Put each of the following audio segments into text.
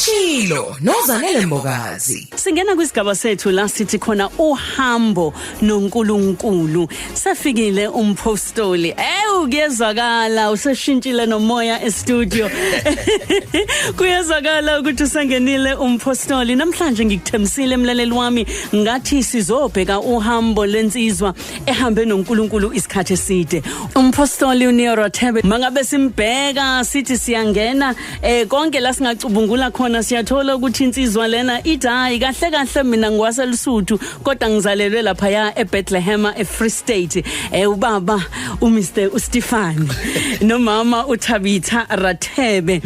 Eshilo, No-Zanele Mbokazi. Singena kwisigaba sethu la sithi khona uhambo noNkulunkulu. Safikile umpostoli. Kuyezwakala useshintshile nomoya e-studio. Kuyezwakala ukuthi usangenile umpostoli. Namhlanje ngikuthemsile emlaleli wami ngathi sizobheka uhambo lensizwa ehambe noNkulunkulu isikhathi eside. Umpostoli Rathebe mangabe simbheka sithi siyangena konke la singacubungula khona siyathola ukuthi insizwa lena ithi hayi kahle kahle mina ngwaselusuthu kodwa ngizalelwe lapha ya eBethlehem eFree State. Ubaba uMr Stefan nomama uThabitha Rathebe.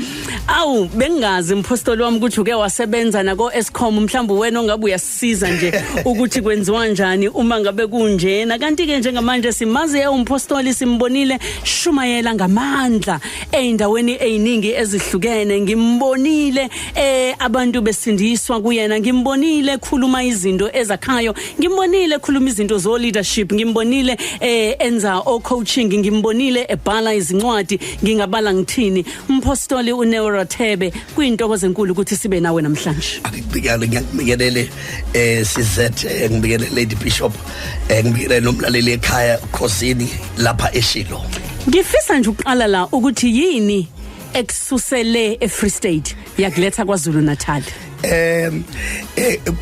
Bengazi umpostoli wami ukuthi uke wasebenza nako Eskom mhlawumbe wena ongabe uyasiza nje ukuthi kwenziwa kanjani uma ngabe kunjena. Kanti ke njengamanje simazi umpostoli simbonile shumayela ngamandla eindaweni eziningi ezihlukene. Ngimbonile abantu besindiswa kuyena, ngimbonile khuluma izinto ezakhayo, ngimbonile khuluma izinto zo leadership, ngimbonile enza coaching, ngimbonile ebhala izincwadi. Ngingabala ngithini umpostoli Rathebe kuyintokozo enkulu ukuthi sibe nawe namhlanje. Ngiyabingelele sizet ngibingelele Lady Bishop ngibingelele nomlaleli ekhaya Khosini lapha Eshilo. Ngifisa nje uqala la ukuthi yini ekususele eFree State yakuletha kwaZulu Natal.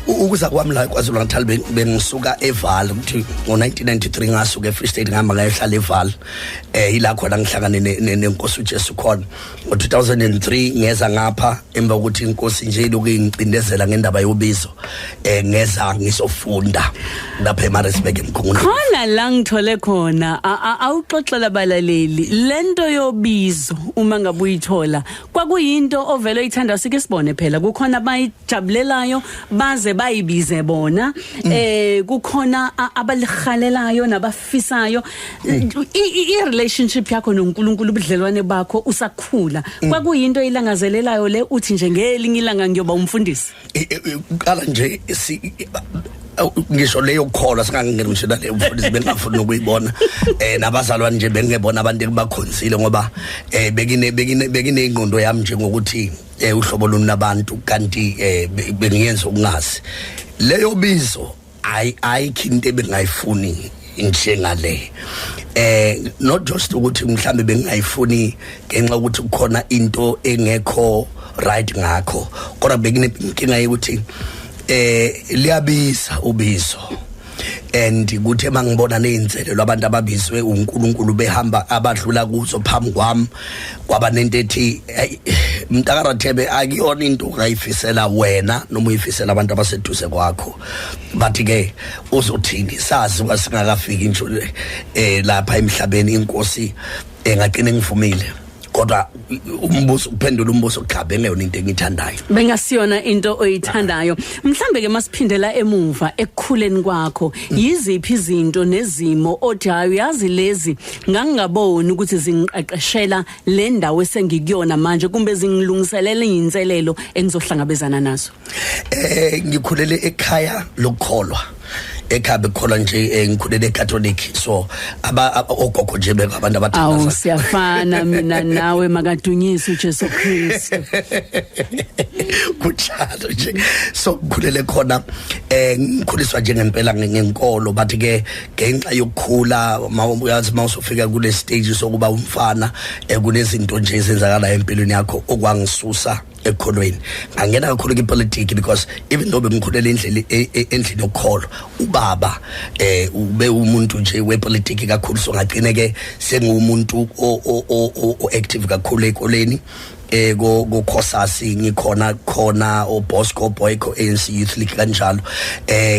Ukuza kwami la kwaZulu Natal bengisuka eVaal ukuthi ngo1993 ngasuka eFree State ngihamba ngayehlala eVaal. Ila khona ngihlangane nenkosi uJesu khona ngo2003 ngeza ngapha emva ukuthi inkosi nje lokungicindezela ngendaba yobizo ngeza ngisofunda lapha eMaritzburg emkhungweni. Khona la ngithole khona awuxoxela abalaleli lento yobizo uma ngabe uyithola kwakuyinto ovelo ithanda sike sibone phela kukhona bayijabulelayo baze bayibize bona kukhona abalihalelayo nabafisayo i-relationship yakho noNkulunkulu ubudlelwane bakho usakhula kwakuyinto ilangazelelayo le uthi nje ngelinye ilanga ngiyoba umfundisi. Uqala nje ngisho leyo kholo singangena ngishela le umfundisi bengafuni ukuyibona nabazalwane nje bengebona abantu ebakhonsile ngoba bekine ingqondo yami nje ngokuthi uhlobo lunabantu kanti bengiyenza ukungazi leyo bizo ayikho bengayifuni ngishengale not just ukuthi mhlambe bengayifuni ngenxa ukuthi kukhona into engekho right ngakho kodwa bekine inkinga yokuthi liyabiza ubizo and kuthi mangibona nezinselelo abantu ababizwe uNkulunkulu behamba abadlula kuzo phambi kwami kwaba nento ethi Mntaka Rathebe akuyona into ongayifisela wena noma uyifisela abantu abaseduze kwakho bathi ke uzothini sazi wasingakafiki nje lapha emhlabeni inkosi engaqine ngivumile kodwa umbuso uphendula umbuso ogcabe ngeyona into engithandayo bengasiyona into oyithandayo. Mhlambe ke masiphindela emuva ekukhuleni kwakho yiziphi izinto nezimo othi yazi lezi ngangaboni ukuthi zingiqeqeshela le ndawo esengikuyona manje kumbe zingilungiselela izinselelo engizohlangabezana nazo. Ngikhulele ekhaya lokukholwa ekhabe khona nje ngikhulele eCatholic so ogogo nje bekabantu abathandaza. Siyafana mina nawe makadunyiswe uJesu Kristu. Kuchalo nje so ngikhulele khona ngikhuliswa nje ngempela ngenkolo bathi ke ngenxa yokukhula uyazi mawusofika kule stage sokuba umfana kunezinto nje ezenzakala empilweni yakho okwangisusa ekholweni ngangena kakhulu kwipolitiki because even though bengikhulele endlini yokholo ubaba ube umuntu nje wepolitiki kakhulu so ngagcine ke sengumuntu o active kakhulu ekoleni go khosasi ngikhona o Bosco Boyko ANC Youth League kanjalo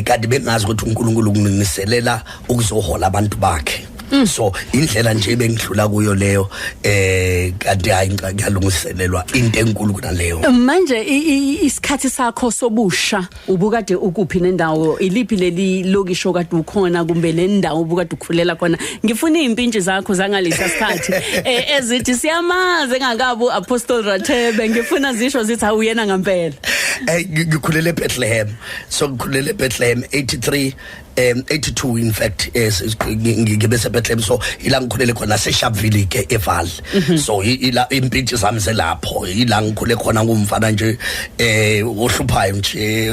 kanti bengazi ukuthi uNkulunkulu unginiselela ukuzohola abantu bakhe. So indlela nje bengidlula kuyo leyo kanti hayi ngiyalungiselelwa into enkulu kunaleyo. Manje isikhathi sakho sobusha ubukade ukuphi nendawo iliphi leli lokisho kade ukhona kumbe le ndawo ubukade ukhulela khona. Ngifuna izimpintshi zakho zangalesa sikhathi ezithi siyamaze engakabu Apostle Rathebe ngifuna zisho zithi awuyena ngempela. Ngikhulele eBethlehem so ngikhulele eBethlehem 83 82 in fact ngibe seBethlehem, so ila ngikhulele khona seSharpeville ke eVal. So ila impintshi zami zelapho, ila ngikhule khona ngumfana nje ohluphayo nje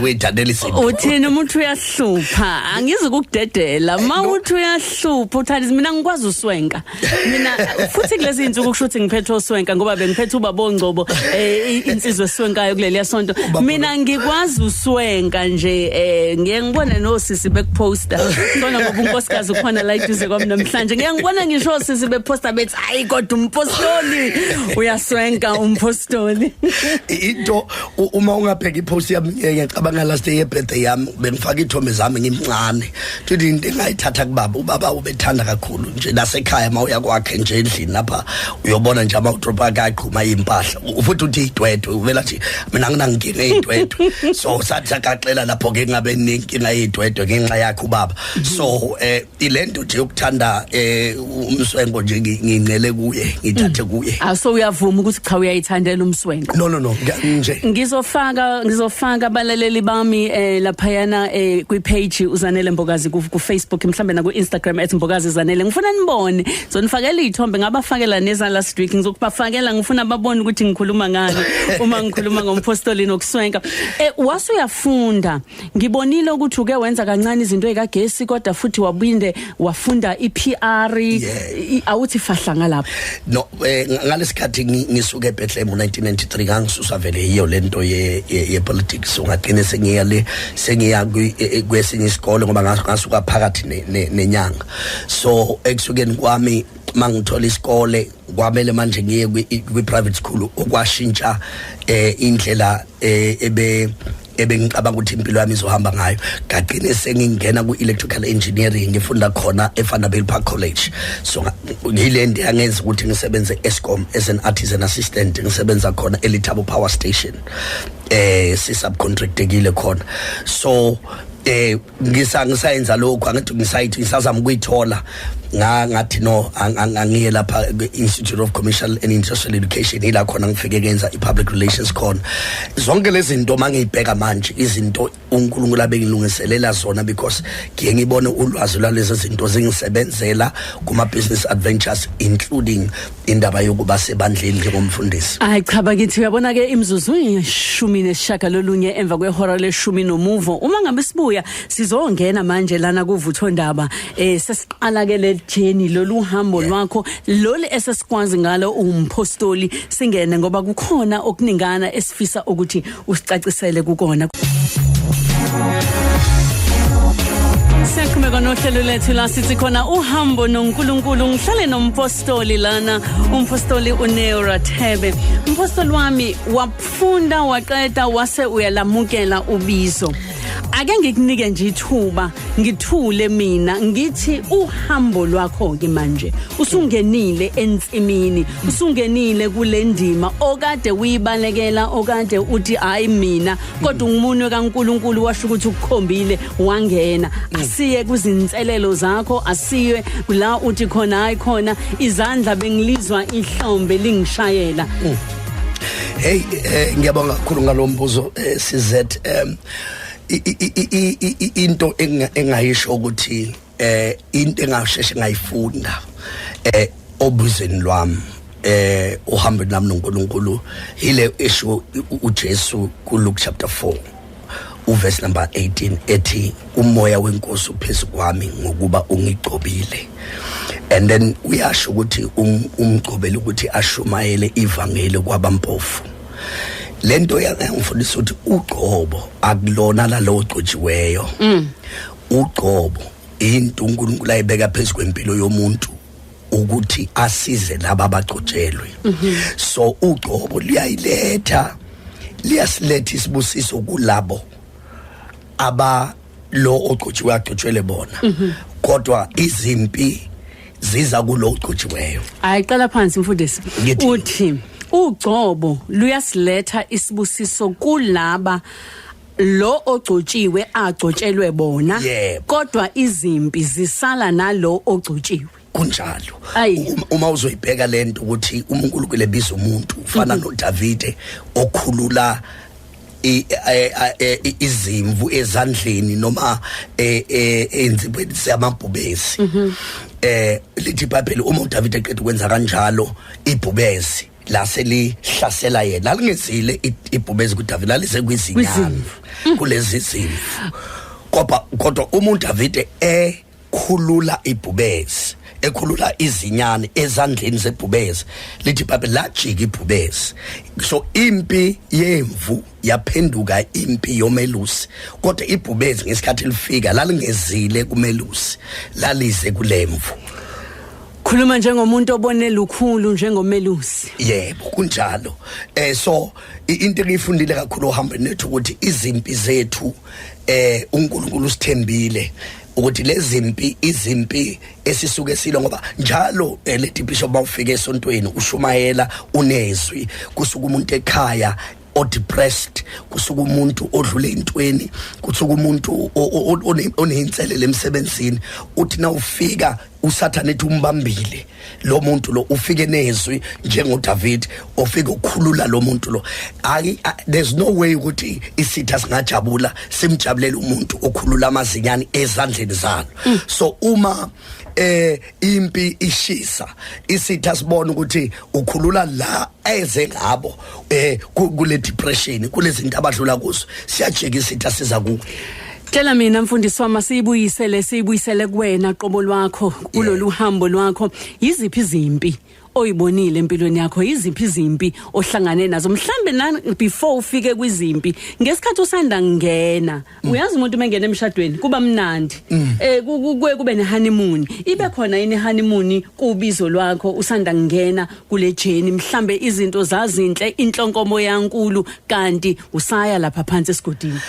wedanela izinto. Uthina umuntu uyahlupha, angizi ukudedela. Mawuthi uyahlupha uthali mina ngikwazi uswenka. Mina futhi kulezi insuku kushuthi ngiphethe uswenka ngoba bengiphethe ubaba Ngcobo insizwe eswenkayo kuleli sonto. Mina ngikwazi uswenka nje ngeke ngibone nosisi bekuposta. Ngibona ngoba unkosikazi ukhona la iduze kwami namhlanje. Ngeke ngibona ngisho osisi beposta bethi hayi kodwa umpostoli uyaswenka umpostoli. Into uma ungabheka ipost yami ngiyacabanga last day birthday yami bengifaka ithombe zami ngimncane. Futhi into engayithatha kubaba, ubaba ubethanda kakhulu nje nasekhaya mawuya kwakhe nje endlini lapha uyobona nje ama-dropa kaqhuma impahla. Futhi uthi idwedwe uvela nje mina nginankinga eyidwedwe. So sathi sakaxela lapho ke ngabe ninkinga eyidwedwe ngenxa yakhe ubaba. So ilento nje yokuthanda umswengo nje ngincele kuye, ngithathe kuye. So uyavuma ukuthi cha uyayithandela umswengo? No nje ngizofaka abalaleli bami lapha yana kwi-page uZanele Mbokazi ku Facebook mhlambe na ku Instagram @MbokaziZanele. Ngifuna nibone zonifakela ithombe ngabafakela neza last week, ngizokubafakela ngifuna babone ukuthi ngikhuluma ngani uma ngikhuluma ngompostoli nokuswenka. Wasuyafunda, ngibonile ukuthi uke wenza kancane izinto ezikagesi kodwa futhi wabinde wafunda iPR. Awuthi fahla ngalapho? No, ngalesikhathi ngisuke eBethlehem ngo1993 ngangisusa vele yiyo lento ye politics. Ungaqine sengiya kwesinye isikole ngoba ngasuka phakathi nenyanga. So ekusukeni kwami mangithola isikole kwamele manje ngiye kwi private school okwashintsha indlela ngicabanga ukuthi impilo yami izohamba ngayo. Ngaqine sengingena ku electrical engineering ngifunda khona eVanderbilt Park College. So ngilende yangenza ukuthi ngisebenze Eskom as an artisan assistant, ngisebenza khona eLithabo Power Station sisubcontractekile khona. So ngisayenza lokho angithi ngisazama ukuyithola ngathi no angiye lapha Institute of Commercial and Industrial Education ila khona ngifike kenza ipublic relations khona. Zonke lezi zinto mangiyibheka manje izinto uNkulunkulu abengilungiselela zona because ngiye ngibone ulwazi lwalezi zinto zingisebenzela kuma business adventures including indaba yokuba sebandleni njengomfundisi. Hayi cha bakithi uyabona ke imzuzu 19 emva kwehora le-10 uma ngabe sibuya sizongena manje lana kuvutho ndaba sesiqala ke le journey lolu hambo lwakho lolu esesikwazi ngalo umpostoli singene ngoba kukhona okuningana esifisa ukuthi usicacisele kukona. Siyakhuluma nohlelo lethu la sithi khona uhambo noNkulunkulu. Ngihlale nompostoli lana, umpostoli Rathebe. Umpostoli wami wafunda waqeda wase uyalamukela ubizo. Ake ngikunike nje ithuba ngithule mina ngithi uhambo lwakho ke manje usungenile entsimini, usungenile kule ndima okade uyibalekela, okade uthi hayi mina kodwa umunwe kaNkulunkulu washo ukuthi ukukhombile wangena. Asiye kuzinselelo zakho, asiye la uthi khona hayi khona izandla bengilizwa ihlombe lingishayela. Hey ngiyabonga kakhulu ngalombuzo CZ. Into engayisho ukuthi into engasheshe ngayifunda obuzeni lwami uhambe nami noNkulunkulu ile esho uJesu ku Luke chapter 4 uverse number 18 ethi umoya wenkosi uphezu kwami ngokuba ungigcobile. And then uyasho ukuthi umgcobele ukuthi ashumayele ivangeli kwabampofu. Lento yangifundisa ukuthi ugcobo akulona lalo ogcotshiweyo. Ugcobo into uNkulunkulu ayibeka phezulu kwempilo yomuntu ukuthi asize laba abagcotshelwe. So ugcobo liyayiletha liyasiletha isibusiso kulabo aba lo ogcotshiwe agcotshwele bona. Kodwa izimpi ziza kulo ogcotshiweyo. Ayiqala phansi mfundisi uthi ugcobo luyasiletha isibusiso kulaba lo ogcotshiwe agcotshelwe bona, kodwa izimpi zisala nalo ogcotshiwe. Kunjalo uma uzoyibheka lento ukuthi uNkulunkulu lebiza umuntu ufana noDavide okhulula izimvu ezandleni noma enzibweni zamabhubesi lithi iBhayibheli uma uDavid eqeda ukwenza kanjalo ibhubesi la selihlasela yena lingezile ibhubesi kuDavid lalise kwizinyana kulezi zimvu kodwa uma uDavid ekhulula ibhubesi ekhulula izinyane ezandleni zebhubesi lithi iBhayibheli lajika ibhubesi so impi yemvu yaphenduka impi yomelusi kodwa ibhubesi ngesikhathi lifika lalingezile kumelusi lalize kulemvu. Khuluma njengomuntu obone lukhulu njengomelusi. Yebo kunjalo. So into engiyifundile kakhulu ohambeni lethu ukuthi izimpi zethu uNkulunkulu usithembile ukuthi lezimpi izimpi esisuke silo ngoba njalo lethi bishop bawufika esontweni ushumayela unezwi kusuka umuntu ekhaya o depressed kusuka umuntu odlule intweni kusuka umuntu oneinselele emsebenzini uthi na ufika uSathane ethi umbambile lo muntu lo ufike nezwi njengoDavid ofika ukukhulula lo muntu lo there's no way ukuthi isitha singajabula simjabulela umuntu okhulula amazinyane ezandleni zalo so uma impi ishisa isitha sibona ukuthi ukhulula la eze ngabo kule depression kulezinto abadlula kuzo siyajika isitha siza ku Tela mina mfundisi wami siyibuyisele kuwena qobo lwakho kulolu hambo lwakho yiziphi izimpi oyibonile empilweni yakho yiziphi izimpi ohlangane nazo mhlambe before ufike kwizimpi ngesikhathi usanda ngena uyazi umuntu mengena emshadweni kuba mnandi kube ne honeymoon ibe khona yini honeymoon kubizo lwakho usanda ngena kule jeni mhlambe izinto zazinhle inhlonkomo yankulu kanti usaya lapha phansi esigodini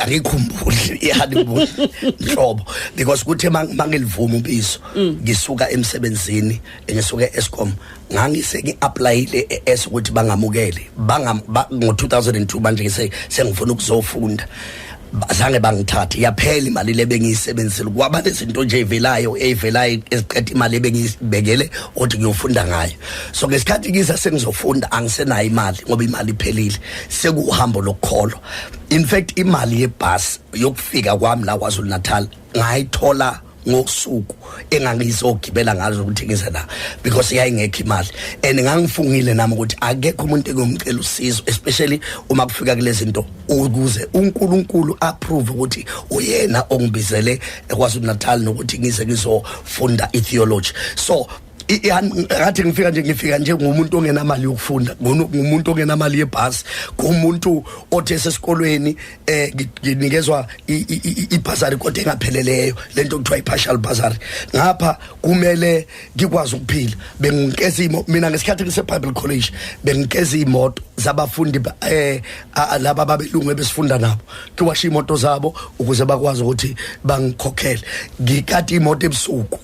angikhumbuli ihoneymoon hlobo because kuthe mangilivuma ubizo ngisuka emsebenzini ngisuke Eskom ngangise ngiapplyile ukuthi bangamukele ngo2002 manje sengifuna ukuzofunda azange bangithathe yaphela imali lebengiyisebenzisile kwaba nezinto nje evelayo eziqeda imali ebengiyibekele ukuthi ngiyofunda ngayo so ngesikhathi ngisa sengizofunda angisenayo imali ngoba imali iphelile sekuhambo lokukholwa in fact imali yebus yokufika kwami la kwaZulu Natal ngayithola ngosuku engangizogibela ngazo ukuthi ngize la because yayingekho imali and ngangifungile nami ukuthi akekho umuntu engomcela usizo especially uma kufika kulezi zinto ukuze uNkulunkulu approve ukuthi uyena ongibizele eKwaZulu Natal nokuthi ngize ngizofunda itheology so ngathi ngifika nje ngumuntu ongenamali yokufunda ngumuntu ongenamali yebhasi ngumuntu othe sesikolweni nginikezwa ibhasari kodwa engapheleleyo lento kuthiwa ipartial bursary ngapha kumele ngikwazi ukuphila bengikeza mina ngesikhathi ngiseBible College bengikeza imoto zabafundi laba babelungu ebesifunda nabo kiwasha imoto zabo ukuze bakwazi ukuthi bangikhokhele ngikati imoto ebusuku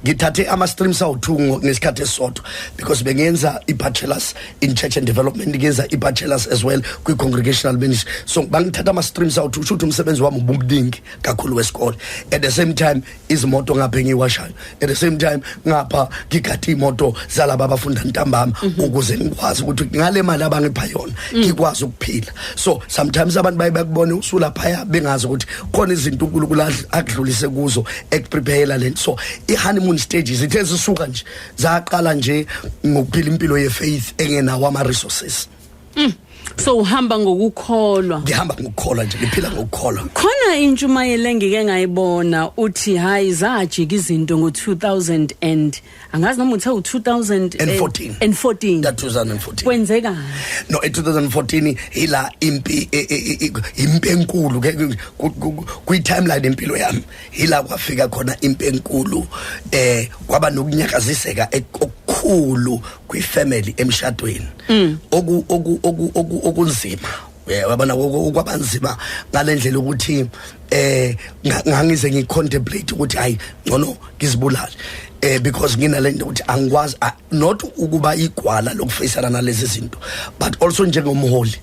ngithathe ama-streams awu2 ngesikhathi esodwa because bengenza i-bachelors in church and development ngenza i-bachelors as well kwi-congregational ministry so bangithatha ama-streams awu2 shothi umsebenzi wami ubumdingi kakhulu wesikole at the same time izimoto ngapha engiwashayo at the same time ngapha ngigadi imoto zalaba abafunda ntambama ukuze ngikwazi ukuthi ngale mali abangipha yona ngikwazi ukuphila so sometimes abantu bayibakubona usula phaya bengazi ukuthi khona izinto uNkulunkulu akudlulise kuzo ekuprepare lento so honeymoon stages ithe zisuka nje zaqala nje ngokuphila impilo yefaith engenawo ama resources so uhamba ngokukholwa ngihamba ngokukholwa nje ngiphila ngokukholwa khona intshumayelo engike ngayibona uthi hayi zajika izinto ngo2000 and angazi noma uthe u2014 2014 kwenzeka no 2014 ila impi enkulu kwi timeline empilo yami ila kwafika khona impi enkulu kwaba nokunyakaziseka okukhulu kwifamily emshadweni okunzima wabona okwabanzima ngalendlela ukuthi ngangize ngicontemplate ukuthi hayi ngcono ngizibulala because nginalento ukuthi angikwazi not ukuba igwala lokufacela nalezi zinto but also njengomholi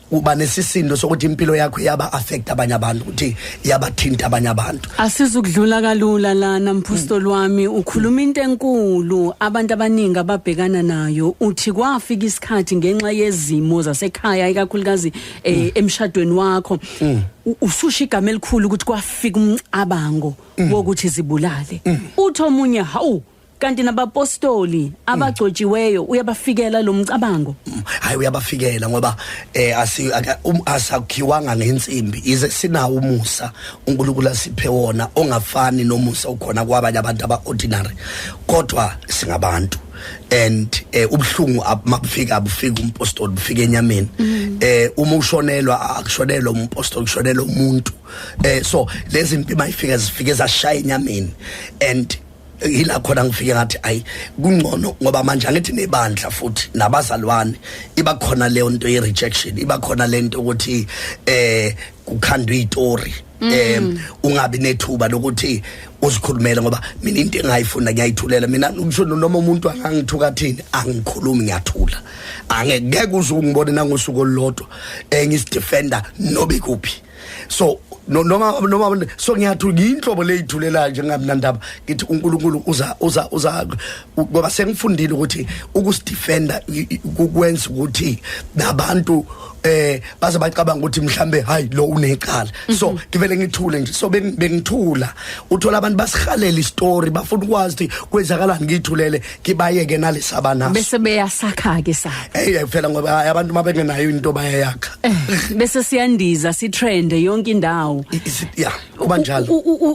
kuba nesisindo sokuthi impilo yakho yaba affect abanye abantu ukuthi yabathinta abanye abantu. Asizukudlula kalula lana mpostoli wami ukhuluma into enkulu abantu abaningi ababhekana nayo uthi kwafika isikhathi ngenxa yezimo zasekhaya ikakhulukazi emshadweni wakho ususha igama elikhulu ukuthi kwafika umcabango wokuthi zibulale uthi omunye hawu kanti nabapostoli abagcotshiweyo uyabafikela lo mcabango. Hayi uyabafikela ngoba asakhiwanga ngensimbi ize sinawo umusa uNkulunkulu asiphe wona ongafani nomusa ukhona kwabanye abantu aba-ordinary kodwa singabantu and ubhlungu mabufika abufika umpostoli bufika enyameni uma ushonelwa akushonelwa umpostoli kushonelwa umuntu so lezi impilo mayifika zifike zashaya enyameni and ila khona ngifike ngathi ayi kungcono ngoba manje angithi nebandla futhi nabazalwane iba khona leyo nto ye rejection iba khona lento ukuthi kukhandwe izitori ungabi nethuba lokuthi uzikhulumela ngoba mina into engayifunda ngiyayithulela mina ngisho noma umuntu angangithuka thini angikhulumi ngiyathula angeke uzungibone nangosuku olulodwa ngisidefender nobe kuphi so noma so ngiyathula inhlobo leyithulela nje ngamnandaba ngithi uNkulunkulu uza ngoba sengifundile ukuthi ukusidefender ukwenza ukuthi nabantu baze bacabanga ukuthi mhlambe hayi lo unecala so ngivele ngithule nje so bengithula uthola abantu basihalela istory bafuna ukwazi ukuthi kwenzakalani ngithulele kibayeke nalesabana bese beyasakha ke sakhe phela ngoba abantu mabengenayo into bayayakha bese siyandiza sitrend yonke indawo yeah kuba njalo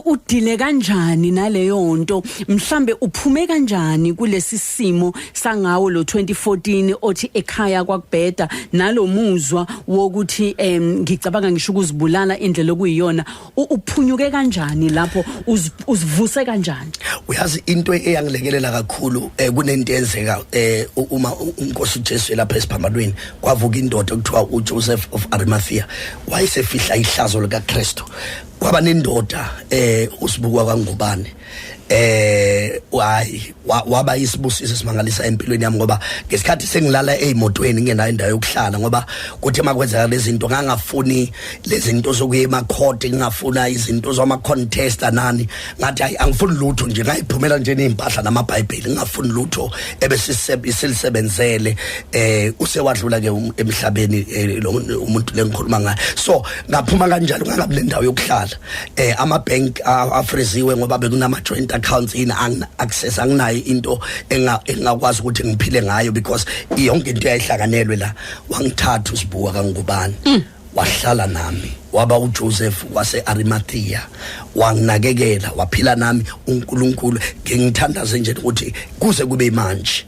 udile kanjani naleyo nto mhlambe uphume kanjani kulesi simo sangawo lo 2014 othi ekhaya kwakubheda nalo muzwa wokuthi ngicabanga ngisho ukuzibulala indlela okuyiyona uphunyuke kanjani lapho uzivuse kanjani. Uyazi into eyangilekelela kakhulu kunento enzeka uma uNkosi uJesu lapha esiphambanweni kwavuka indoda okuthiwa uJoseph of Arimathea wayesefihla ihlazo lika Kristu kwaba nendoda usibukwa kangubane waba isibusiso simangalisa empilweni yami ngoba ngesikhathi sengilala ezimotweni ngenayo indawo yokuhlala ngoba kuthi makwenzeka lezi zinto ngangafuni lezi zinto zokuya emakhoti ngingafuna izinto zama contest nani ngathi hayi angifuni lutho nje ngayiphumela nje nezimpahla namaBhayibheli ngingafuni lutho ebeselisebenzele usewadlula ke emhlabeni umuntu lengikhuluma ngayo so ngaphuma kanjalo ngangabe le ndawo yokuhlala ama-bank afreziwe ngoba bekunama joint accounts access anginayo into engakwazi ukuthi ngiphile ngayo because yonke into yayihlanganelwe la wangithatha usibuka kangubani wahlala nami waba uJoseph wase Arimathea wanginakekela waphila nami uNkulunkulu ngingithandaze nje ukuthi kuze kube manje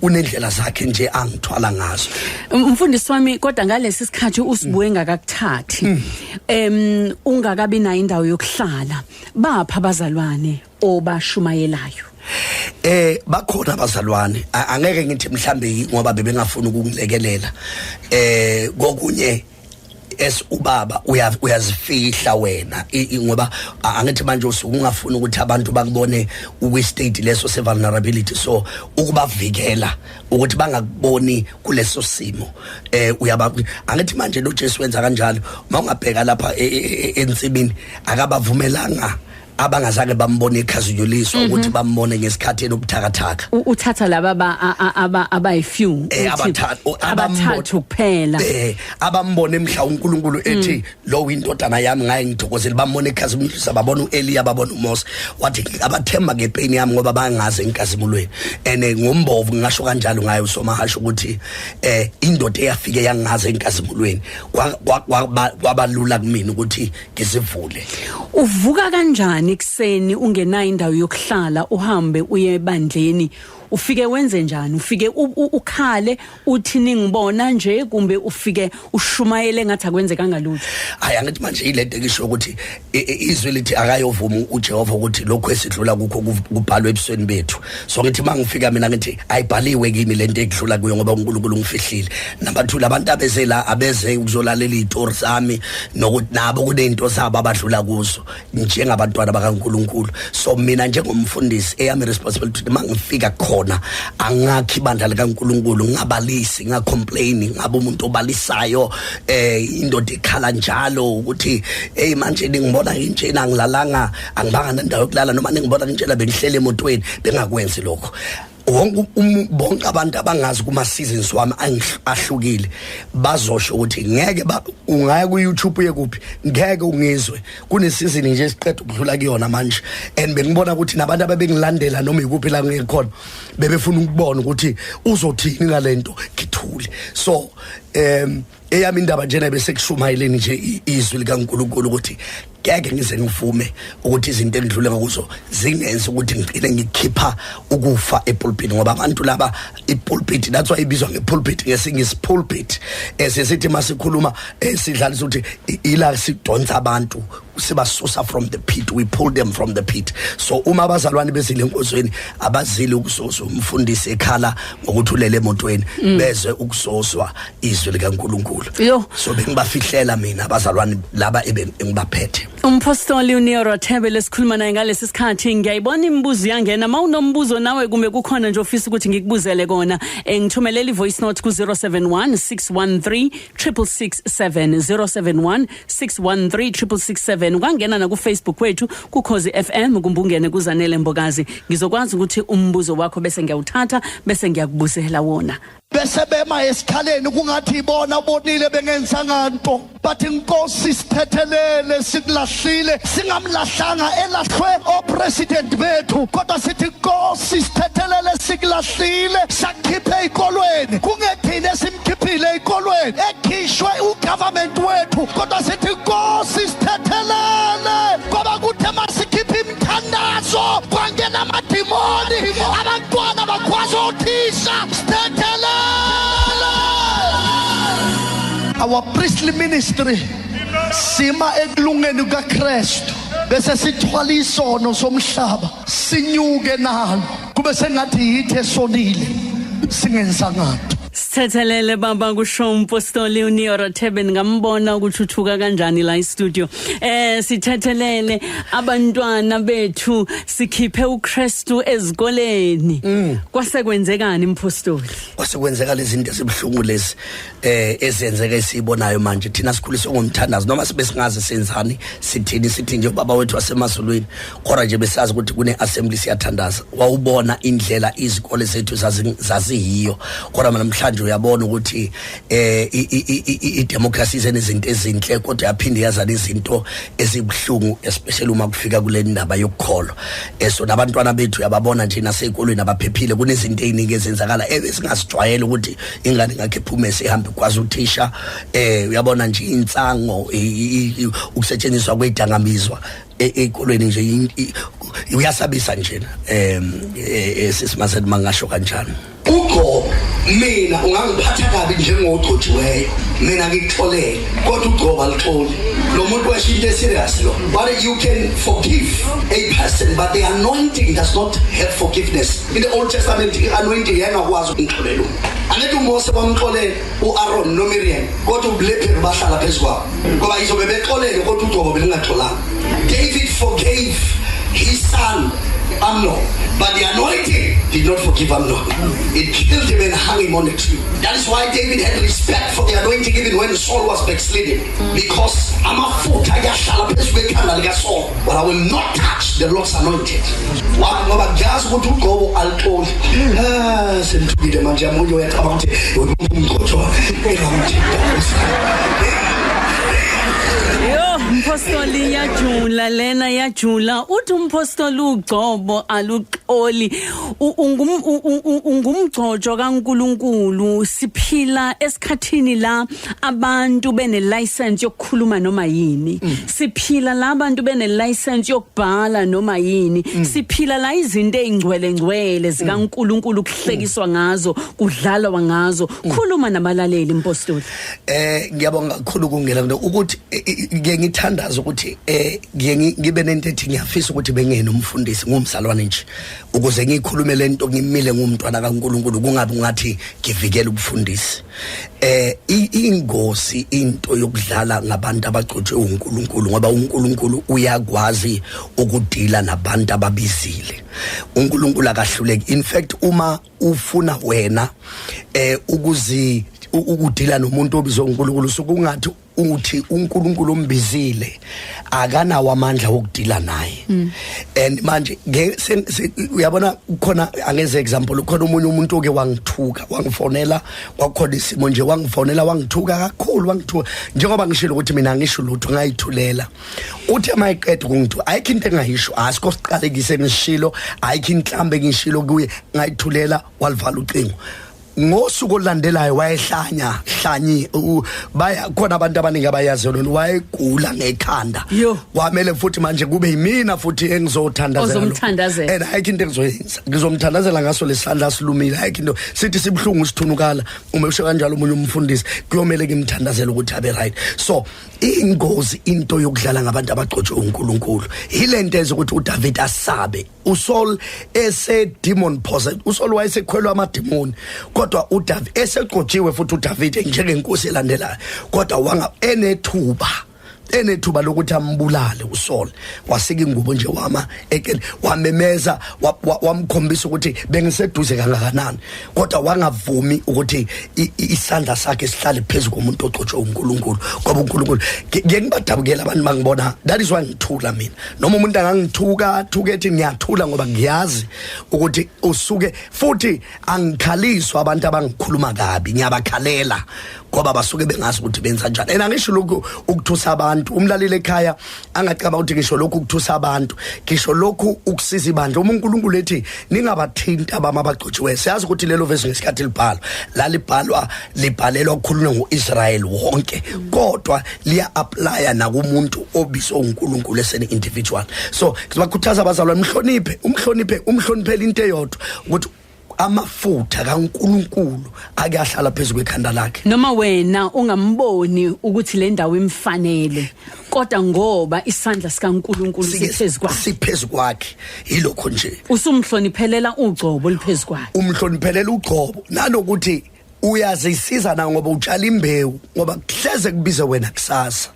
unendlela zakhe nje angithwala ngazo. Mfundisi wami kodwa ngalesi sikhathi usibuye ngakakuthathi ungakabi na indawo yokuhlala bapha abazalwane obashumayelayo. Bakhona abazalwane angeke ngithi mhlambe ngoba bebengafuna ukungilekelela kokunye ubaba uyazifihla wena ngoba angithi manje usungafuna ukuthi abantu bakubone ukwi-state leso se-vulnerability so ukubavikela ukuthi bangakuboni kuleso simo angithi manje lo Jesu wenza kanjalo uma ungabheka lapha ensibini akabavumelanga abangazake bambone ikhazunyuliswa ukuthi bambone ngesikhathi enobuthakathaka uthatha laba abayifew abathathu kuphela abambone emhla uNkulunkulu ethi lo indodana yami ngaye ngithokozela bambone ikhazunyuliswa babona uEliya babona uMose wathi abathemba ngepain yami ngoba bangaze inkazimulweni ene ngombovu ngisho kanjalo ngayo somahasho ukuthi indoda eyafike yangaze inkazimulweni kwabalula kumina ukuthi ngisivule. Uvuka kanjani ekseni ungenayo indawo yokuhlala uhambe uye ebandleni ufike wenze njani ufike ukhale uthi ningibona nje kumbe ufike ushumayele ngathi akwenze kangalutho hayi angithi manje ilento ekisho ukuthi izwi lithi akayovuma uJehova ukuthi lokho esidlula kukho kubhalwe ebusweni bethu so ngithi mangifika mina ngithi ayibhaliwe kimi lento ekudlula kuyo ngoba uNkulunkulu ungifihlile nabathula abantu abeze ukuzolalela izitori zami nokuthi nabo kunento zabo abadlula kuzo njengabantwana bakaNkulunkulu so mina njengomfundisi eyami responsibility mangifika khona angakhi ibandla likaNkulunkulu ngabalisi ngacomplain ngabe umuntu obalisayo indoda ekhala njalo ukuthi hey manje ngibona injena ngilalanga angibanga nendawo yokulala noma ngibona ngitshela bengihlele emotweni bengakwenzi lokho bonke abantu abangazi kuma seasons wami ahlukile bazosho ukuthi ngeke ungaya ku YouTube yekuphi ngeke ungizwe kune season nje siqeda ukudlula kuyona manje and bengibona ukuthi nabantu ababengilandela noma ikuphi la ngikhona bebefuna ukubona ukuthi uzothini ngalento ngithule so eyami indaba njena bese kushumayeleni nje izwi likaNkulunkulu ukuthi ngeke ngize ngivume ukuthi izinto engidlule ngakuzo zingenza ukuthi ngicine ngikhipha ukufa epulpit ngoba abantu laba ipulpit that's why ibizwa ngepulpit ngesingisi pulpit sesithi masikhuluma sidlalisa ukuthi ila sidonsa abantu sibasusa from the pit we pull them from the pit so uma abazalwane bezile enkozweni abazile ukusoswa umfundisi ekhala ngokuthi ulele emotweni beze ukusoswa izwi likaNkulunkulu so bengibafihlela mina abazalwane laba engibaphethe Umpostoli Rathebe lesikhuluma naye ngalesi sikhathi ngiyayibona imibuzo yangena mawunombuzo nawe kumbe kukhona nje ofisa ukuthi ngikubuzele kona ngithumelela ivoice note ku 071 613 ungangena na ku Facebook wethu ku Khosi FM kumbungene kuZanele Mbokazi ngizokwazi ukuthi umbuzo wakho bese ngiyawuthatha bese ngiyakubuzela wona bese bema esikhaleni kungathi ibona bonile bengenzanga nto but inkosi sithethelele sikulahlile singamlahlanga elahlwe opresident bethu kodwa sithi inkosi sithethelele sikulahlile sakhiphe ikolweni kungethini esimkhiphile ikolweni ekhishwe ugovernment wethu kodwa sithi inkosi sithethelele ngoba kuthe masikhiphe imthandazo kwangena amadimoni abantwana bakwazi uthisha sithethelele. Our priestly ministry sima ekulungeni kaKristu bese sithwala isono somhlaba sinyuke nalo kube sengathi yithi esonile singenzanga nto Sithethelele baba kusho umpostoli Rathebe ngambona ukuthuthuka kanjani la studio sithethelele abantwana bethu sikhiphe uKristu ezikoleni kwasekwenzekani impostoli kwasekwenzeka lezi zinto ezibhlungu lezi ezenzeka esibonayo manje thina sikhuliswe ngomthandazo noma sibe singaze senzani sithini sithi nje baba wethu wasemazulwini kodwa nje besazi ukuthi kune assembly siyathandaza wawubona indlela izikole zethu zaziyiyo kodwa namhlanje uyabona ukuthi idemocracy izenezinto ezinhle kodwa yaphinde yazana izinto ezibhlungu especially uma kufika kule ndaba yokukholwa so nabantwana bethu yababona nje nasezikolweni abaphephile kunezinto eziningi ezenzakala esingasijwayele ukuthi ingane ngakhe iphume sehambe kwazi uthisha uyabona nje insango ukusetshenziswa kwedangamizwa ezikolweni nje uyasabisa nje sisimasethi mangasho kanjani uqo mina ungangiphatha kabi njengoqothiweyo mina ngikutholele kodwa uqoba litholi lo muntu washinto serious lo but you can forgive a person but the anointing does not have forgiveness in the Old Testament the anointing yayingakwazi ukumxolela angithi uMose bamxolele uAaron noMiriam kodwa uBlepheri bahlala phezukwa ngoba izobe bexolele kodwa uqobo belingatholanga David forgave his son Amnon, but the anointing did not forgive Amnon. It killed him and hung him on a tree. That is why David had respect for the anointing even when Saul was backsliding. Because I'm a foot, I got shallow, Saul, but I will not touch the Lord's anointed. What just go to go, I'll told send to be the Manjamuyo at about it. Umpostoli yajula lena yajula uthi umpostoli uGcobo umphostoli ungumgcojo kaNkuluNkulu. Siphila esikhathini la abantu bene license yokukhuluma noma yini. Siphila la abantu bene license yokubhala noma yini. Siphila la izinto ezingcwele zikaNkuluNkulu kuhlekiswa ngazo, kudlalwa ngazo. Khuluma nabalaleli mpostoli. Ngiyabonga kakhulu kungela ukuthi ngiyangithandaza ukuthi ngibe nento ethi ngiyafisa ukuthi bengene umfundisi ngumzalwane nje ukuze ngikhulume lento ngimile ngumntwana kaNkuluNkulu kungabi ngathi ngivikela ubufundisi. Ingosi into yokudlala ngabantu abagcotshwe uNkulunkulu ngoba uNkulunkulu uyakwazi ukudila nabantu ababizile. uNkulunkulu akahluleki. In fact uma ufuna wena ukudila nomuntu obizwe uNkulunkulu sokungathi uthi uNkulunkulu umbizile akanawo amandla okudila naye. And manje uyabona khona angeze example ukhona umuntu oke wangithuka wangifonela kwakhona isimo nje wangifonela wangithuka kakhulu wangithuka njengoba ngishilo ukuthi mina ngisho lutho ngayithulela uthi mayiqeda kungithu ayikho into engayisho asikho siqalekise ngishilo ayikho inhlambe ngishilo kuye ngayithulela walivala ucingo. Ngosuku olandelayo wayehlanya baya khona abantu abaningi abayazi lona wayegula ngekhanda kwamele futhi manje kube yimina futhi engizothandazela and ayikho into engizoyenza ngizomthandazela ngaso lesandla silumile ayikho into sithi sibhlungu sithunukala uma usho kanjalo umunye umfundisi kuyomele ngimthandazele ukuthi abe right. So ingozi into yokudlala ngabantu abagcotshwe uNkulunkulu yilento enze ukuthi uDavid asabe. uSaul demon possessed. uSaul wayesekhwelwa amademoni kodwa uDavid esegcotshiwe futhi uDavid njengenkosi elandelayo kodwa wanga enethuba lokuthi ambulale uSaul wasika ingubo nje wamemeza wamkhombisa ukuthi bengiseduze kangakanani kodwa wangavumi ukuthi isandla sakhe sihlale phezulu komuntu ogcotshwe uNkulunkulu ngoba uNkulunkulu ngiyengibadabukela abantu bangibona. That is why ngithula mina noma umuntu angangithuka ethi ngiyathula ngoba ngiyazi ukuthi usuke futhi angikhaliswa abantu abangikhuluma kabi ngiyabakhalela ngoba basuke bengazi ukuthi benza njani. And angisho lokhu ukuthusa abantu umlaleli ekhaya angacaba ukuthi ngisho lokhu ukuthusa abantu ngisho lokhu ukusiza ibandla. uNkulunkulu ethi ningabathinta abamabagcotshiwe. Siyazi ukuthi lelo verse ngesikhathi libhalelwa ukukhulunywa ngoIsrael wonke kodwa liya apply nakumuntu obizwe uNkulunkulu esene individual. So ngizobakhuthaza abazalwane umhloniphele into eyodwa ukuthi amafutha kaNkulunkulu akahlala phezulu kwekhanda lakhe. Noma wena ungamboni ukuthi le ndawo imfanele kodwa ngoba isandla sikaNkulunkulu siphezulu kwakhe yilokho nje usumhloniphelela ugcobo liphezulu kwakhe. Umhloniphelela ugcobo nanokuthi uyazisiza na ngoba utshala imbewu ngoba kuhleze kubize wena kusasa.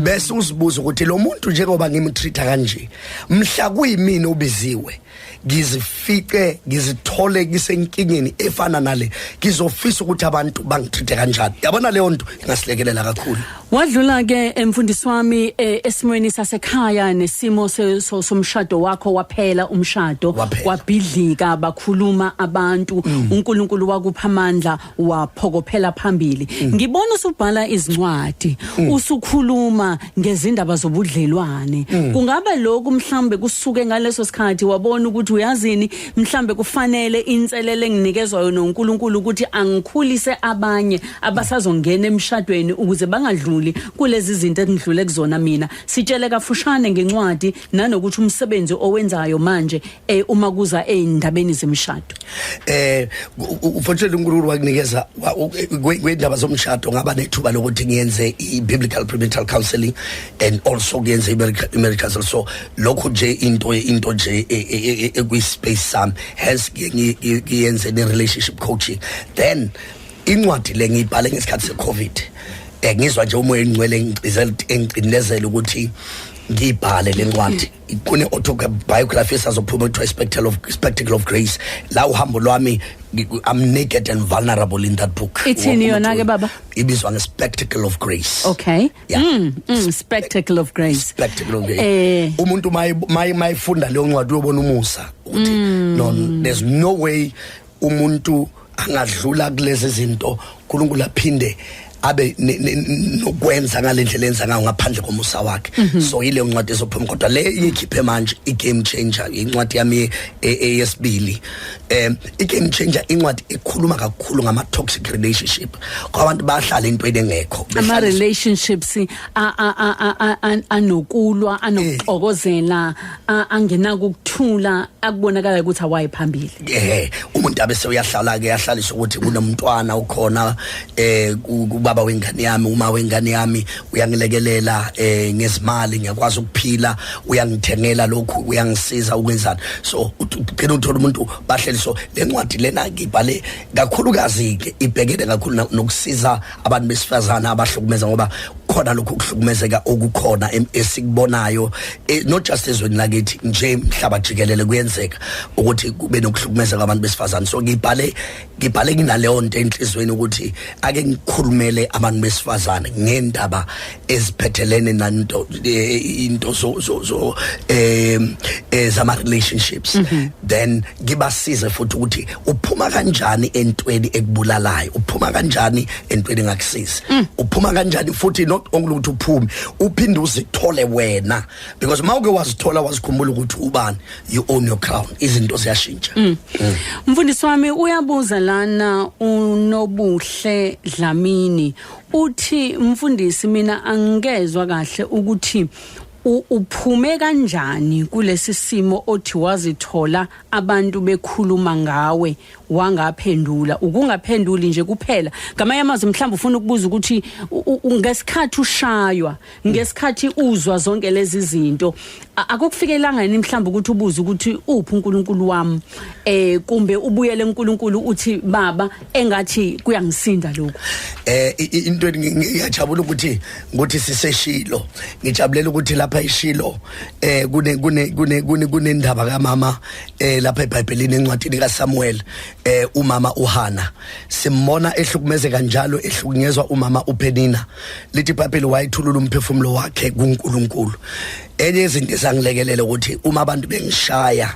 Bese uzibuza ukuthi lo muntu njengoba ngimtreata kanje mhla kuyimini obiziwe ngizifice ngizithole ngisenkingeni efana nale ngizofisa ukuthi abantu bangitreate kanjani. Yabona leyo nto ingasilekelela kakhulu. Wadlula ke emfundisi wami esimweni sasekhaya nesimo somshado wakho waphela umshado wabhidlika bakhuluma abantu uNkulunkulu wakupha amandla waphokophela phambili. Ngibona usubhala izincwadi usukhuluma ngezindaba zobudlelwane. Kungaba lokhu mhlambe kusuke ngaleso sikhathi wabona ukuthi uyazini mhlambe kufanele inselele enginikezwayo noNkulunkulu ukuthi angikhulise abanye abasazongena emshadweni ukuze bangadluli kulezi zinto engidlule kuzona mina. Sitshele kafushane ngencwadi nanokuthi umsebenzi owenzayo manje uma kuza endabeni zemshado. Ufanele uNkulunkulu wakunikeza kwendaba zomshado ngaba nethuba lokuthi ngiyenze i-biblical premarital counseling and also ngiyenze i-marriage counseling. So lokho nje into nje ekwi-space sami has ngiyenze ne-relationship coaching. Then incwadi le ngiyibhale ngesikhathi se-COVID ngizwa nje umoya engcwele engcinezela ukuthi ngibhale lencwadi kune autobiography sazophuma to spectacle of grace la uhambo lwami. I'm naked and vulnerable in that book. Ithini yona ke baba? Ibizwa nge-spectacle of grace. Okay. Yeah. Spectacle of grace. Spectacle of grace. Umuntu mayifunda leyo ncwadi uyobona umusa ukuthi no, there's no way umuntu angadlula kulezi zinto uNkulunkulu aphinde abe nokwenza ngalendlela enza ngayo ngaphandle komusa wakhe. So ile incwadi ezophuma kodwa le ikhiphe manje iGame Changer incwadi yami eyesibili. iGame Changer incwadi ekhuluma kakhulu ngama toxic relationship kwabantu bahlala entweni engekho ama relationships anokulwa anokuxokozela angena ukuthula akubonakala ukuthi awayi phambili. Umuntu abe seyahlala ke yahlaliswa ukuthi kunomntwana ukhona kubaba wengane yami uma wengane yami uyangilekelela ngezimali ngiyakwazi ukuphila uyangithengela lokhu uyangisiza ukwenzana. So uphela uthola umuntu bahleliswa lencwadi lena ngibhale kakhulukazi ke ibhekene kakhulu nokusiza abantu besifazana abahlukumeza ngoba khona lokhu kuhlukumezeka okukhona esikubonayo not just ezweni lakithi nje emhlaba jikelele kuyenzeka ukuthi kube nokuhlukumezeka abantu besifazana. So ngibhale nginaleyo nto enhlizweni ukuthi ake ngikhulumele abantu besifazana ngendaba eziphethelene nanto into so zama relationships. Then ngibasize futhi ukuthi uphuma kanjani entweni ekubulalayo, uphuma kanjani entweni engakusizi, uphuma kanjani futhi not only ukuthi uphume uphinde uzithole wena because mawuke wazithola wazikhumbula ukuthi ubani you own your crown izinto ziyashintsha. Mfundisi wami uyabuza lana uNobuhle Dlamini uthi mfundisi mina angezwe kahle ukuthi uphume kanjani kulesi simo othi wazithola abantu bekhuluma ngawe wangaphendula ukungaphenduli nje kuphela ngamanye amazwi mhlawumbe ufuna ukubuza ukuthi ngesikhathi ushaywa ngesikhathi uzwa zonke lezi zinto akukufikelanga yini mhlawumbe ukuthi ubuze ukuthi uphi uNkulunkulu wami kumbe ubuyele uNkulunkulu uthi baba engathi kuyangisinda lokho. Into ngiyajabula ukuthi siseshilo ngijabulela ukuthi lapha eShilo kune indaba kaMama lapha eBhayibhelini encwadini kaSamuel umama uHana simbona ehlukumeze kanjalo ehlukunyezwa umama uPenina lithi iBhayibheli wayithulula umphefumulo wakhe kuNkulunkulu. Enye izinto esangilekelela ukuthi uma abantu bengishaya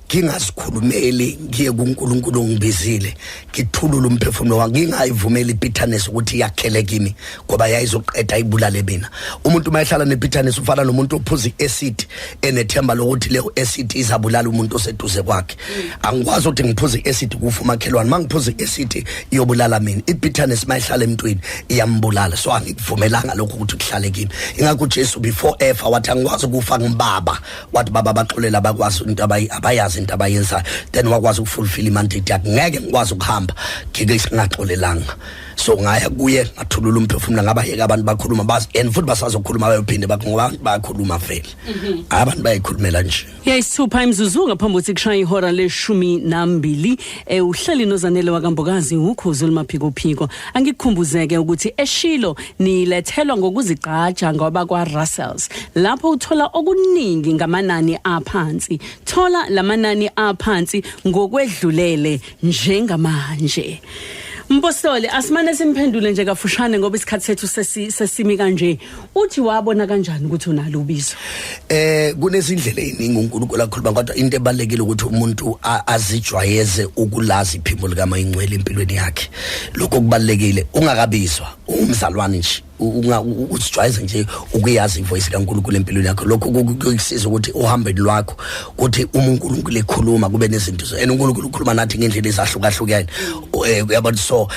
ngingasikhulumeli ngiye kuNkulunkulu ngibizile ngithulula umphefumulo wami ngingayivumeli ibitterness ukuthi yakhele kimi ngoba yayizoqeda ibulale mina. Umuntu mayehlala nebitterness ufana nomuntu ophuza iacid enethemba lokuthi leyo acid izabulala umuntu oseduze kwakhe. Angikwazi ukuthi ngiphuze iacid kufa umakhelwane mangiphuze iacid iyobulala mina. Ibitterness mayehlala emntwini iyambulala so angikuvumelanga lokho ukuthi kuhlale kimi. Ingakho uJesu before efa wathi angikwazi ukufa ngibaba wathi baba baxolela bakwazi into abayazi into abayenza then wakwazi ukufulfill imandate yakhe ngeke ngikwazi ukuhamba ngeke singaxolelanga. So ngaya kuye ngathulula umphefumulo ngabayeka abantu bakhuluma bazi and futhi basazokhuluma bayophinde ngoba bayakhuluma vele abantu bayikhulumela nje. Yayisithupha imzuzu ngaphambi kokuthi kushaya ihora le-12 uhleli noZanele wakambokazi ukhuzo lumaphiko angikukhumbuzeke ukuthi Eshilo nilethelwa ngokuzigqaja ngoba kwa Russells lapho uthola okuningi ngamanani aphansi. Thola lamanani aphansi ngokwedlulele njengamanje. Mpostoli asimane simphendule nje kafushane ngoba isikhathi sethu sesimi kanje uthi wabona kanjani ukuthi unalo ubizo. Kunezindlela eziningi uNkulunkulu akhuluma kodwa into ebalekile ukuthi umuntu azijwayeze ukulazi iphimbo likaMama ingcwele empilweni yakhe. Lokho kubalekile ungakabizwa umzalwane nje usijwayeze nje ukuyazi ivoice kaNkulunkulu empilweni yakho. Lokho kukusiza ukuthi uhambe lwakho ukuthi uNkulunkulu ekhuluma kube nezinto uNkulunkulu ukhuluma nathi ngendlela ezahlukahlukene. Uyabona so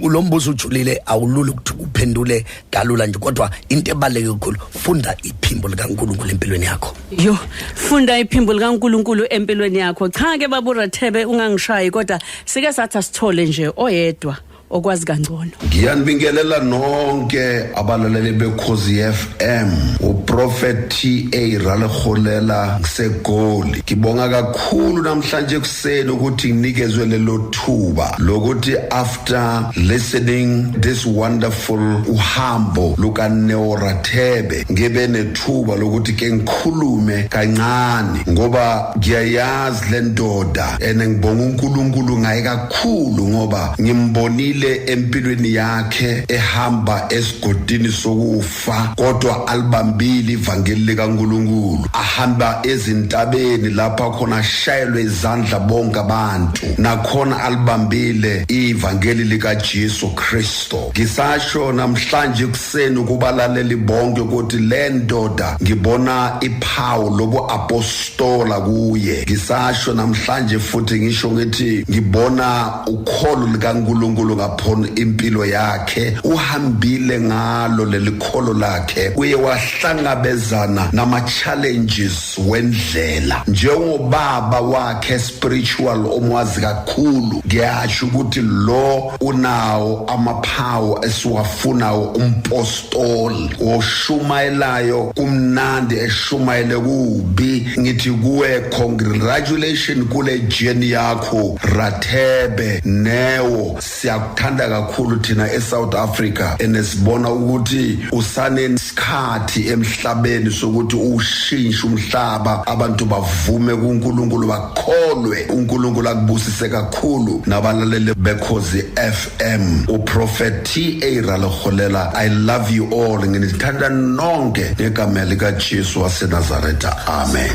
lo mbuzo ujulile awulula ukuthi uphendule kalula nje kodwa into ebaleke kakhulu funda iphimbo likaNkulunkulu empilweni yakho. Yo funda iphimbo likaNkulunkulu empilweni yakho. Cha ke baba Rathebe ungangishayi kodwa sike sathi asithole nje oyedwa okwazi kangcono. Ngiyanibingelela nonke abalaleli beKhosi FM uProfet TA Ralekholela ngisegoli. Ngibonga kakhulu namhlanje kuseni ukuthi nginikezwe lelo thuba lokuthi after listening this wonderful uhambo lukaNeo Rathebe ngibe nethuba lokuthi ke ngikhulume kancane ngoba ngiyayazi le ndoda ene ngibonga uNkulunkulu ngaye kakhulu ngoba ngimbonile alibambile empilweni yakhe ehamba esigodini sokufa kodwa alibambile ivangeli likaNkulunkulu ahamba ezintabeni lapha khona shayelwe izandla bonke abantu nakhona alibambile ivangeli likaJesu Kristo ngisasho namhlanje kuseni ukubalaleli bonke ukuthi le ndoda ngibona iphawu lobo apostola kuye ngisasho namhlanje futhi ngisho ngithi ngibona ukholo likaNkulunkulu ngaphona impilo yakhe uhambile ngalo lelikholo lakhe uye wahlangabezana nama challenges wendlela njengobaba wakhe spiritual omwazi kakhulu ngiyasho ukuthi lo unawo amaphawu esiwafunayo umpostoli oshumayelayo kumnandi eshumayele kubi ngithi kuwe congratulations kule journey yakho Rathebe newo siyakuthanda kakhulu thina eSouth Africa enesibona ukuthi usanesikhathi emhlabeni sokuthi ushintshe umhlaba abantu bavume kuNkulunkulu bakholwe uNkulunkulu akubusise kakhulu nabalaleli bekhozi FM uProphet TA Ralekholela I love you all nginithanda nonke ngegama likaJesu waseNazaretha amen.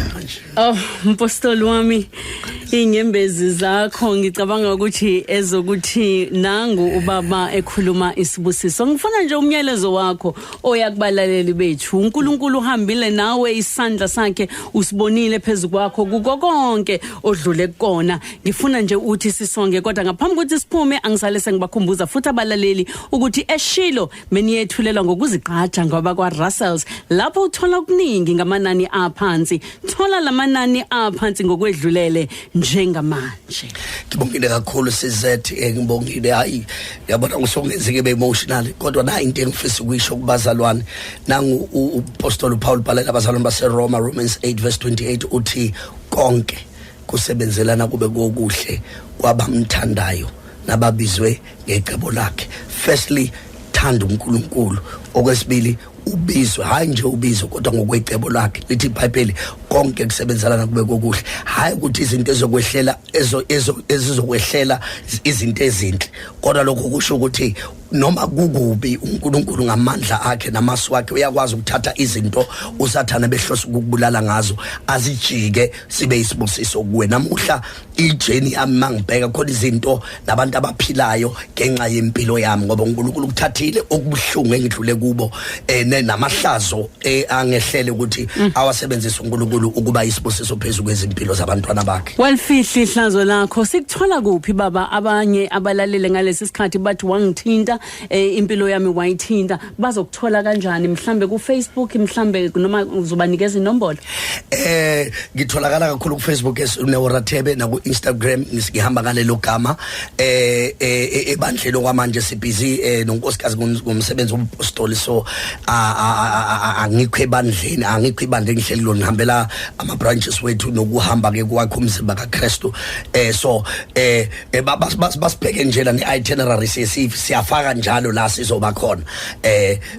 Mpostoli wami inyembezi zakho ngicabanga ukuthi ezokuthi nangu ubaba ekhuluma isibusiso ngifuna nje umyalezo wakho oyakubalaleli bethu uNkulunkulu uhambile nawe isandla sakhe usibonile phezulu kwakho kukonke odlule kukona ngifuna nje uthi sisonke kodwa ngaphambi ukuthi siphume angisale sengibakhumbuza futhi abalaleli ukuthi Eshilo meniyethulela ngokuzigqaja ngoba kwa Russells lapho uthola okuningi ngamanani aphansi thola lamanani aphansi ngokwedlulele njengamanje. Ngibongile kakhulu sizathu ngibongile hayi yabona ngisongenzeke be emotional kodwa na into engifisa ukuyisho kubazalwane nangu uPostoli Paul Palela abazalwane baseRoma Romans 8:28 uthi konke kusebenzelana kube kokuhle kwabamthandayo nababizwe ngecebo lakhe. Firstly thanda uNkulunkulu okwesibili ubizwe hayi nje ubizwe kodwa ngokwecebo lakhe lithi iBhayibheli konke kusebenzelana kube kokuhle hayi ukuthi izinto ezokwehlela ezizokwehlela izinto ezinhle kodwa lokho kusho ukuthi noma kukubi uNkulunkulu ngamandla akhe namasu akhe uyakwazi ukuthatha izinto usathana behlosa ukubulala ngazo azijike sibe isibusiso kuwe namuhla ijourney yami mangibheka khona izinto nabantu abaphilayo ngenxa yempilo yami ngoba uNkulunkulu ukuthathile okubuhlungu engidlule kubo namahlazo angehlele ukuthi awasebenzisa uNkulunkulu ukuba isibusiso phezulu kwezimpilo zabantwana bakhe. Walfihla ihlazo lakho sikuthola kuphi baba abanye abalalele ngalesi sikhathi bathi wangithinta impilo yami wayithinta bazokuthola kanjani mhlambe ku Facebook mhlambe noma uzobanikeza inombolo? Ngitholakala kakhulu ku Facebook Rathebe na ku Instagram ngihamba ngalelo gama ebandlelo kwamanje sibhizi nonkosikazi ngomsebenzi wompostoli so angikho ebandleni angikho ibandleni ngihleli lo ngihambela ama branches wethu nokuhamba ke kwakho umzimba kaKristu so basibheke njela ne-itinerary siyafaka njalo la sizoba khona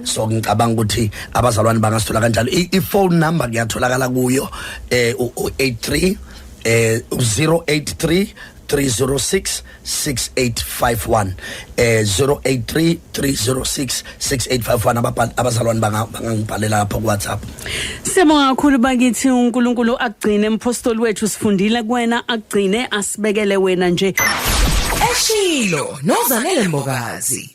so ngicabanga ukuthi abazalwane bangasithola kanjalo iphone number ngiyatholakala kuyo 083 306 6851 083 306 6851 abazalwane bangangibhalela lapha ku WhatsApp. Siyabonga kakhulu bakithi uNkulunkulu agcine umpostoli wethu sifundile kuwena agcine asibekele wena nje Eshilo No-Zanele Mbokazi.